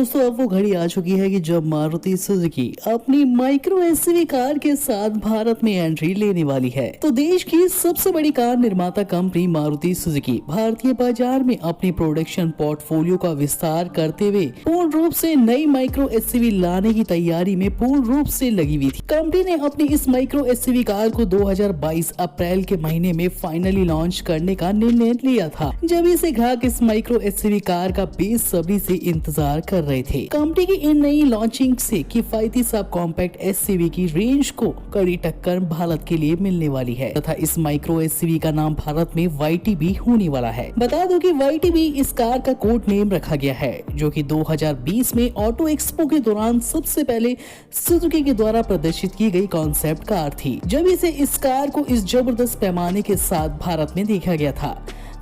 दोस्तों, अब वो घड़ी आ चुकी है कि जब मारुति सुजुकी अपनी माइक्रो एसयूवी कार के साथ भारत में एंट्री लेने वाली है। तो देश की सबसे बड़ी कार निर्माता कंपनी मारुति सुजुकी भारतीय बाजार में अपनी प्रोडक्शन पोर्टफोलियो का विस्तार करते हुए पूर्ण रूप से नई माइक्रो एसयूवी लाने की तैयारी में पूर्ण रूप से लगी हुई थी। कंपनी ने अपनी इस माइक्रो एसयूवी कार को 2022 अप्रैल के महीने में फाइनली लॉन्च करने का निर्णय लिया था। जब इसे ग्राहक इस माइक्रो एसयूवी कार का बेसब्री से इंतजार कर रहे थे। कंपनी की इन नई लॉन्चिंग से किफायती सब कॉम्पैक्ट एसयूवी की रेंज को कड़ी टक्कर भारत के लिए मिलने वाली है तथा इस माइक्रो एसयूवी का नाम भारत में YTB होने वाला है। बता दो कि YTB इस कार का कोड नेम रखा गया है, जो कि 2020 में ऑटो एक्सपो के दौरान सबसे पहले सुजुकी के द्वारा प्रदर्शित की गई कॉन्सेप्ट कार थी, जब इस कार को इस जबरदस्त पैमाने के साथ भारत में देखा गया था।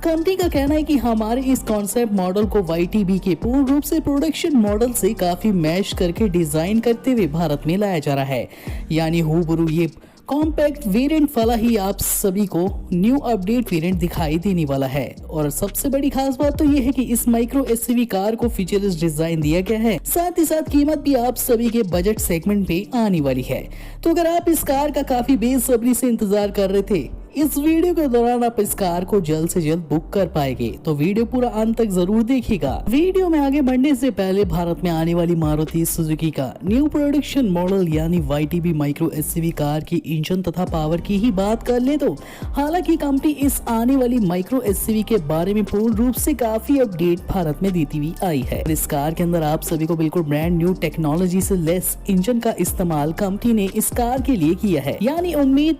कंपनी का कहना है कि हमारे इस कॉन्सेप्ट मॉडल को YTB के पूर्ण रूप से प्रोडक्शन मॉडल से काफी मैच करके डिजाइन करते हुए भारत में लाया जा रहा है, यानी हूबहू ये कॉम्पैक्ट वेरिएंट वाला ही आप सभी को न्यू अपडेट वेरिएंट दिखाई देने वाला है। और सबसे बड़ी खास बात तो ये है कि इस माइक्रो एसयूवी कार को फीचर्स डिजाइन दिया गया है, साथ ही साथ कीमत भी आप सभी के बजट सेगमेंट पे आने वाली है। तो अगर आप इस कार का काफी बेसब्री से इंतजार कर रहे थे, इस वीडियो के दौरान आप इस कार को जल्द से जल्द बुक कर पाएंगे, तो वीडियो पूरा अंत तक जरूर देखिएगा। वीडियो में आगे बढ़ने से पहले भारत में आने वाली मारुति सुजुकी का न्यू प्रोडक्शन मॉडल यानी YTB माइक्रो एसयूवी कार की इंजन तथा पावर की ही बात कर ले तो हालांकि कंपनी इस आने वाली माइक्रो एसयूवी के बारे में पूर्ण रूप से काफी अपडेट भारत में देती हुई आई है। इस कार के अंदर आप सभी को बिल्कुल ब्रांड न्यू टेक्नोलॉजी से लेस इंजन का इस्तेमाल कंपनी ने इस कार के लिए किया है, यानी उम्मीद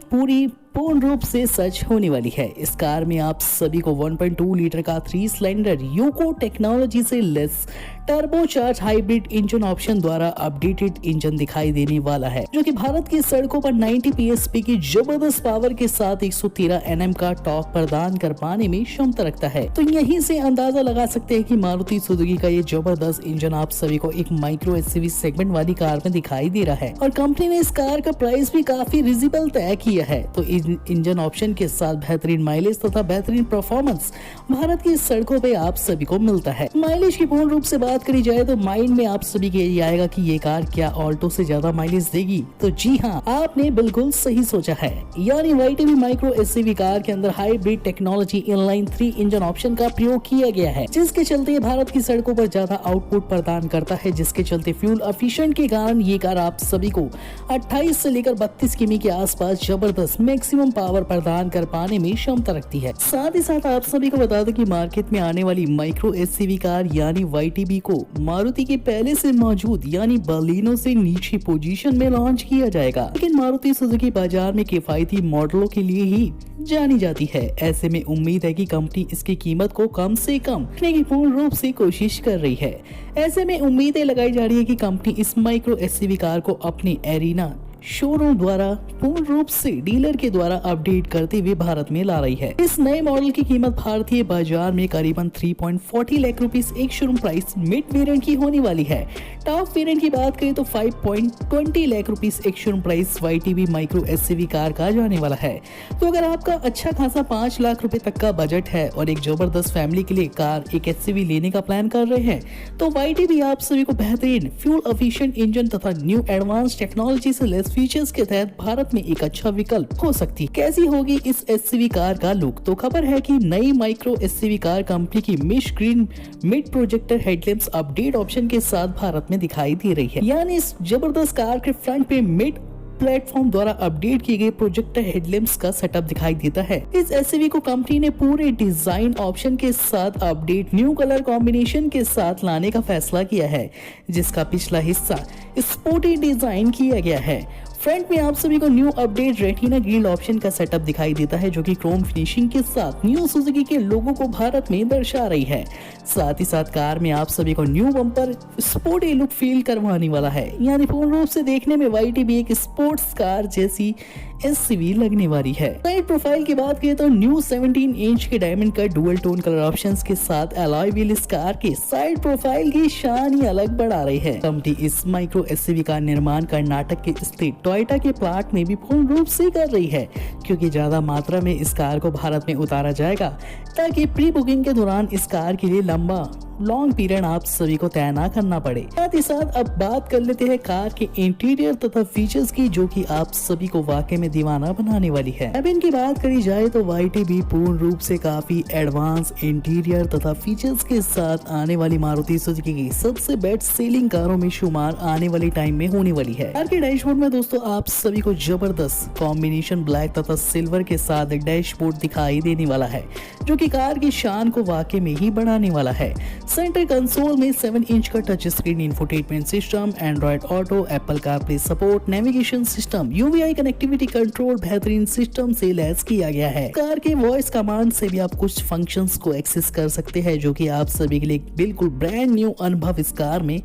पूर्ण रूप से सच होने वाली है। इस कार में आप सभी को 1.2 लीटर का 3 सिलेंडर यूको टेक्नोलॉजी से less turbocharge hybrid engine option द्वारा अपडेटेड इंजन दिखाई देने वाला है, जो कि भारत की सड़कों पर 90 PSP की जबरदस्त पावर के साथ 113 Nm का टॉर्क प्रदान कर पाने में क्षमता रखता है। तो यहीं से अंदाजा लगा सकते हैं कि मारुति सुजुकी का ये जबरदस्त इंजन आप सभी को एक माइक्रो एसयूवी सेगमेंट वाली कार में दिखाई दे रहा है। और कंपनी ने इस कार का प्राइस भी काफी रिजनेबल तय किया है। तो इंजन ऑप्शन के साथ बेहतरीन माइलेज तथा बेहतरीन परफॉर्मेंस भारत की सड़कों पे आप सभी को मिलता है। माइलेज की पूर्ण रूप से बात करी जाए तो माइंड में आप सभी के ये आएगा कि ये कार क्या ऑल्टो से ज्यादा माइलेज देगी? तो जी हाँ, आपने बिल्कुल सही सोचा है, यानी YTB माइक्रो एसयूवी कार के अंदर hybrid technology inline 3 engine option का प्रयोग किया गया है, जिसके चलते भारत की सड़कों पर ज्यादा आउटपुट प्रदान करता है, जिसके चलते फ्यूल एफिशिएंट के कारण ये कार आप सभी को 28 से लेकर 32 किमी के आसपास जबरदस्त मैक्सिमम पावर प्रदान कर पाने में क्षमता रखती है। साथ ही साथ आप सभी को बता दें कि मार्केट में आने वाली माइक्रो एसयूवी कार यानी YTB को मारुति के पहले से मौजूद यानी बलिनो से नीचे पोजीशन में लॉन्च किया जाएगा, लेकिन मारुति सुजुकी बाजार में किफायती मॉडलों के लिए ही जानी जाती है। ऐसे में उम्मीद है कि कंपनी इसकी कीमत को कम से कम रखने की पूर्ण रूप से कोशिश कर रही है। ऐसे में उम्मीदें लगाई जा रही है कि कंपनी इस माइक्रो एसयूवी कार को अपनी एरिना शोरूम द्वारा पूर्ण रूप से डीलर के द्वारा अपडेट करते हुए भारत में ला रही है। इस नए मॉडल की कीमत भारतीय बाजार में करीबन 3.40 लाख रुपीस एक शोरूम प्राइस मिड वेरिएंट की होने वाली है। टॉप वेरिएंट की बात करें तो 5.20 लाख रुपीस एक showroom price YTB micro SUV car का जाने वाला है। तो अगर आपका अच्छा खासा 5 लाख रुपए तक का बजट है और एक जबरदस्त फैमिली के लिए कार एक एसयूवी लेने का प्लान कर रहे हैं, तो YTB आप सभी को बेहतरीन फ्यूल एफिशिएंट इंजन तथा न्यू एडवांस टेक्नोलॉजी से लेस फीचर्स के तहत भारत में एक अच्छा विकल्प हो सकती है। कैसी होगी इस एसयूवी कार का लुक? तो खबर है कि नई माइक्रो एसयूवी कार कंपनी की मिश ग्रीन मिड प्रोजेक्टर हेडलैम्प्स अपडेट ऑप्शन के साथ भारत में दिखाई दे रही है, यानी इस जबरदस्त कार के फ्रंट पे मिड प्लेटफॉर्म द्वारा अपडेट किए गए प्रोजेक्टर हेडलैम्प्स का सेटअप दिखाई देता है। इस एसयूवी को कंपनी ने पूरे डिजाइन ऑप्शन के साथ अपडेट न्यू कलर कॉम्बिनेशन के साथ लाने का फैसला किया है, जिसका पिछला हिस्सा स्पोर्टी डिजाइन किया गया है। फ्रंट में आप सभी को new update retina grill option का सेटअप दिखाई देता है, जो कि क्रोम फिनिशिंग के साथ न्यू सुजुकी के लोगो को भारत में दर्शा रही है। साथ ही साथ कार में आप सभी को new bumper sporty look feel करवाने वाला है, यानी पूर्ण रूप से देखने में YTB एक स्पोर्ट्स कार जैसी एसयूवी लगने वाली है। साइड प्रोफाइल की बात करें तो न्यू 17 इंच के diamond cut dual tone colour options के साथ अलॉय व्हील इस कार के साइड प्रोफाइल की शान ही अलग बढ़ा रही है। कंपनी इस माइक्रो एसयूवी का निर्माण कर्नाटक के स्थित टोयोटा के प्लांट में भी पूर्ण रूप से कर रही है, क्योंकि ज्यादा मात्रा में इस कार को भारत में उतारा जाएगा, ताकि प्री बुकिंग के दौरान इस कार के लिए लंबा लॉन्ग पीरियड आप सभी को तय ना करना पड़े। साथ ही साथ अब बात कर लेते हैं कार के इंटीरियर तथा फीचर्स की, जो कि आप सभी को वाकई में दीवाना बनाने वाली है। अब इनकी बात करी जाए तो YTB पूर्ण रूप से काफी एडवांस इंटीरियर तथा फीचर्स के साथ आने वाली मारुति सुजुकी की सबसे बेस्ट सेलिंग कारों में शुमार आने वाली टाइम में होने वाली है। कार के डैशबोर्ड में दोस्तों आप सभी को जबरदस्त कॉम्बिनेशन ब्लैक तथा सिल्वर के साथ डैशबोर्ड दिखाई देने वाला है, जो कि कार की शान को वाकई में ही बढ़ाने वाला है। सेंटर कंसोल में 7 इंच का touch screen infotainment system, Android auto, Apple CarPlay support, navigation system, UVI connectivity control बेहतरीन सिस्टम से लैस किया गया है। कार के वॉइस कमांड से भी आप कुछ फंक्शंस को एक्सेस कर सकते हैं, जो कि आप सभी के लिए बिल्कुल ब्रांड न्यू अनुभव इस कार में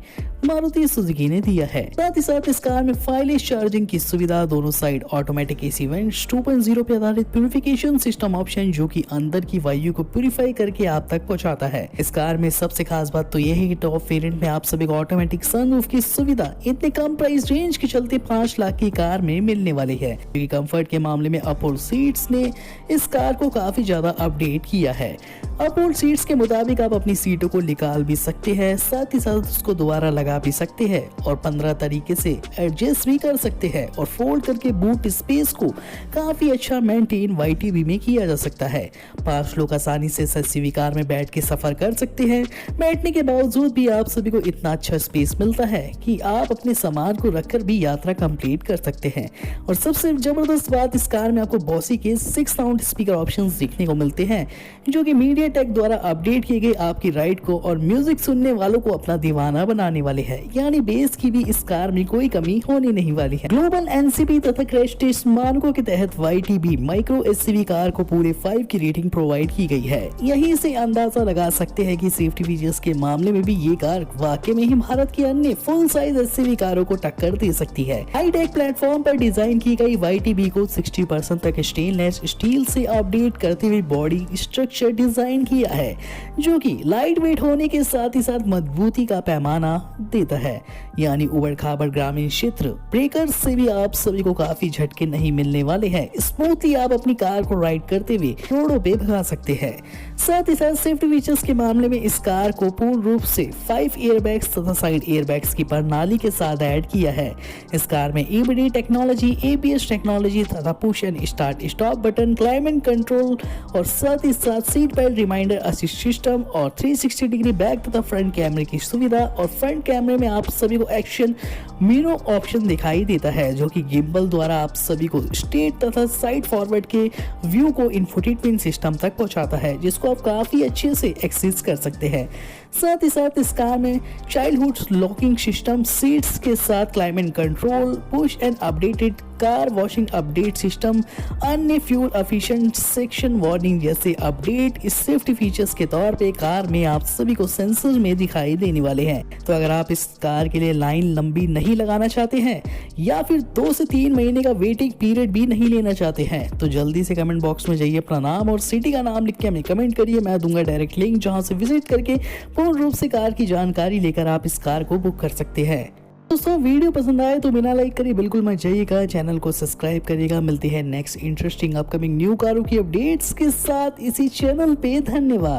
मारुति सुजुकी ने दिया है। साथ ही साथ इस कार में फाइलेस चार्जिंग की सुविधा, दोनों साइड ऑटोमेटिक AC वेंट्स, 2.0 पे आधारित प्यूरिफिकेशन सिस्टम ऑप्शन, जो कि अंदर की वायु को प्यूरिफाई करके आप तक पहुंचाता है। इस कार में सबसे खास बात तो यह है कि टॉप वेरिएंट में आप सभी को ऑटोमेटिक सनरूफ की सुविधा इतने कम प्राइस रेंज के चलते 5 लाख की कार में मिलने वाली है। क्योंकि कंफर्ट के मामले में अपहोल्ड सीट्स ने इस कार को काफी ज्यादा अपडेट किया है। अपहोल्ड सीट्स के मुताबिक आप अपनी सीटों को निकाल भी सकते हैं, साथ ही साथ उसको दोबारा लगा भी सकते हैं और 15 तरीके से एडजस्ट भी कर सकते हैं। और फोल्ड करके बूट स्पेस को काफी अच्छा मेंटेन YTB में किया जा सकता है। 5 लोग आसानी से SUV कार में बैठ के सफर कर सकते हैं। बैठने के बावजूद भी आप सभी को इतना अच्छा स्पेस मिलता है कि आप अपने सामान को रखकर भी यात्रा कंप्लीट कर सकते हैं। और सबसे जबरदस्त बात, इस कार में आपको बॉसी के 6 साउंड स्पीकर ऑप्शंस देखने को मिलते हैं, जो कि MediaTek द्वारा अपडेट किए गए आपकी राइड को और म्यूजिक सुनने वालों को अपना दीवाना बनाने वाले हैं। यानी बेस की भी इस कार में कोई कमी होने नहीं वाली है। ग्लोबल NCP तथा क्रैश टेस्ट मानकों के तहत YTB माइक्रो SUV कार को पूरे 5 की रेटिंग प्रोवाइड की गई है। यहीं से अंदाजा लगा सकते हैं कि सेफ्टी फीचर्स के मामले में भी ये कार वाकई में ही भारत की अन्य फुल साइज SUV कारों को टक्कर दे सकती है। हाईटेक प्लेटफॉर्म पर डिजाइन की गई YTB को 60% तक स्टेनलेस स्टील से अपडेट करते हुए बॉडी स्ट्रक्चर डिजाइन किया है, जो कि लाइट वेट होने के साथ ही साथ मजबूती का पैमाना देता है। यानी उबड़ खाबड़ ग्रामीण क्षेत्र ब्रेकर से भी आप सभी को काफी झटके नहीं मिलने वाले हैं। स्मूथली आप अपनी कार को राइड करते हुए रोडों पे भगा सकते हैं। साथ ही साथ सेफ्टी फीचर्स के मामले में इस कार को पूर्ण रूप से 5 एयरबैग्स तथा साइड एयरबैग्स की प्रणाली के साथ ऐड किया है। इस कार में EBD टेक्नोलॉजी, ABS टेक्नोलॉजी तथा push and start stop button, climate control और साथ ही साथ seat belt reminder assist system और 360 डिग्री बैक तथा फ्रंट कैमरे की सुविधा। और फ्रंट कैमरे में आप सभी को एक्शन मिरो ऑप्शन दिखाई देता है, जो कि गिम्बल द्वारा आप सभी को स्ट्रेट तथा साइड फॉरवर्ड के व्यू को इंफोटेनमेंट सिस्टम तक पहुंचाता है, जिसको आप काफी अच्छे से एक्सेस कर सकते हैं। साथ ही साथ इस कार में चाइल्डहुड लॉकिंग सिस्टम, सीट्स के साथ climate control, push and updated car washing update system, अन्य फ्यूल एफिशिएंट सेक्शन वार्निंग जैसे अपडेट इस सेफ्टी फीचर्स के तौर पे कार में आप सभी को सेंसर में दिखाई देने वाले हैं। तो अगर आप इस कार के लिए लाइन लंबी नहीं लगाना चाहते हैं या फिर 2 से 3 महीने का वेटिंग पीरियड भी नहीं लेना चाहते हैं, तो जल्दी से कमेंट बॉक्स में जाइए, अपना नाम और सिटी का नाम लिख के हमें कमेंट करिए। मैं दूंगा डायरेक्ट लिंक, जहां से विजिट करके पूर्ण रूप से कार की जानकारी लेकर आप इस कार को बुक कर सकते हैं। दोस्तों वीडियो पसंद आए तो बिना लाइक करिए बिल्कुल मत जाइएगा, चैनल को सब्सक्राइब करिएगा। मिलती है नेक्स्ट इंटरेस्टिंग अपकमिंग न्यू कारों की अपडेट्स के साथ इसी चैनल पे। धन्यवाद।